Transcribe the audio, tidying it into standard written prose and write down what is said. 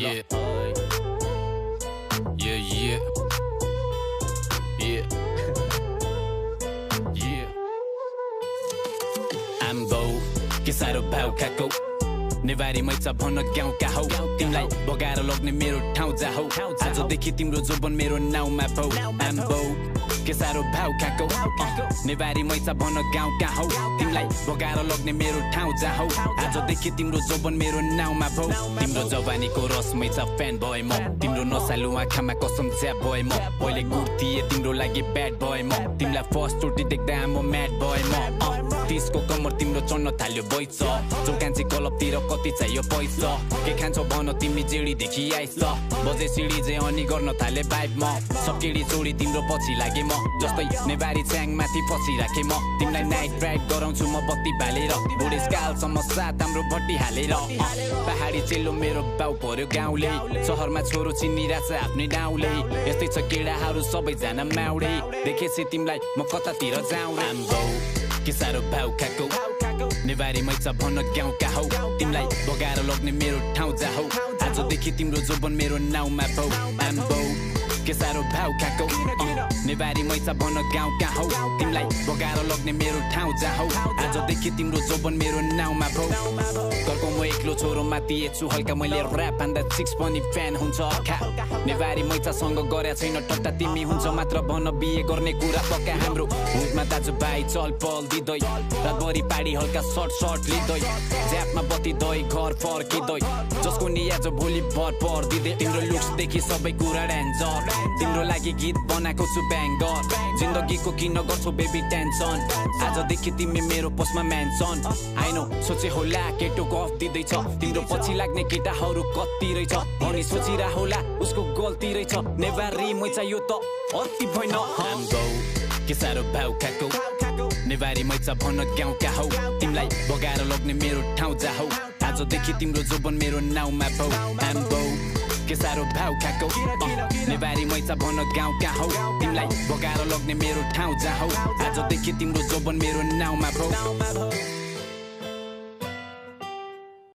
Yeah. Yeah, yeah. Yeah. Yeah. I'm bold, के सारो भाउ खाको नेवारी मैच भन गाउँका हौ तिमलाई बगाएर लग्ने मेरो ठाउँ जा हौ आजदेखि तिम्रो जोबन मेरो नाउँमा भौ I'm bold, के सारो भाउ खाको नेवारी मैच भन गाउँका हौ तिमलाई बगाएर लग्ने मेरो ठाउँ जा हौ आजदेखि तिम्रो जोबन मेरो नाउँमा भौ तिम्रो जवानीको रसमै छ फ्यान भए म तिम्रो नसालु आँखामा कसम ज्याप भए म पहिले गुर्तिए तिम्रो लागि ब्याड भए म तिमीलाई फर्स्ट चोटी देख्दा म म्याड भए म तीसको कमर तिम्रो चढ्न थाल्यो बैच चौकान्छे क्लबतिर कति चाहियो पैसा के खान्छौ भन तिमी जेडीदेखि आइस बजे सिडी जे अनि गर्न थाले बाइक म सबकेडी छोडी तिम्रो पछि लागे म जस्तै नेवारी च्याङ माथि पछि राखे म तिमीलाई नाइट राइड गराउँछु म बत्ती बालेर बुढेसकालसम्म साथ हाम्रो भट्टी हालेर पहाडी चेलो मेरो बाउ पर्यो गाउँले शहरमा छोरो चिनिरहेछ आफ्नै डाउँले यस्तै छ केडाहरू सबैजना माउडे देखेपछि तिमीलाई म कतातिर जाउँ के सारो भाउ खाको नेवारी मैच भन गाउँका हौ तिमीलाई बगाएर लग्ने मेरो ठाउँ जा हौ आजदेखि तिम्रो जोबन मेरो नाउँमा भौ I'm bold, के सारो भाउ खाको नेवारी मैच भन गाउँका हौ तिमीलाई बगाएर लग्ने मेरो ठाउँ जा हौ आजदेखि तिम्रो जोबन मेरो नाउँमा भौ घरको म एक्लो छोरो माथि छु हल्का मैले ऱ्याप हान्दा चिक्स पनि फ्यान हुन्छ अखा नेवारी मैचासँग गरे छैन टट्टा तिमी हुन्छ मात्र भन बिहे गर्ने कुरा पक्का हाम्रो हुडमा दाजुभाइ चल पल दिँदै रातभरि पाडी हल्का सर्ट लिँदै ज्यापमा बत्ती दै घर फर्किँदै जसको नि आज भोलि भर पर्दिँदै तिम्रो लुक्सदेखि सबै कुरा डेन्जर तिम्रो लागि गीत बनाएको छु ब्याङ्गर जिन्दगीको किन गर्छौ बेबी टेन्सन आजदेखि तिमी मेरो पोस्टमा मेन्सन आइनो सोचे होला केटो गफ दिँदैछ तिम्रो पछि लाग्ने केटाहरू कति रहेछ अनि सोचिरा होला उसको गल्ती रहेछ नेवारी मैचा यो त अति भएन के सारो भाउ खाको नेवारी मैचा भन गाउँका हौ तिमीलाई बगाएर लग्ने मेरो ठाउँ जा हौ आजदेखि तिम्रो जोबन मेरो नाउँमा भौ I'm bold, के सारो भाउ खाको नेवारी मैचा भन गाउँका हौ तिमीलाई बगाएर लग्ने मेरो ठाउँ जा हौ आजदेखि तिम्रो जोबन मेरो नाउँमा भौ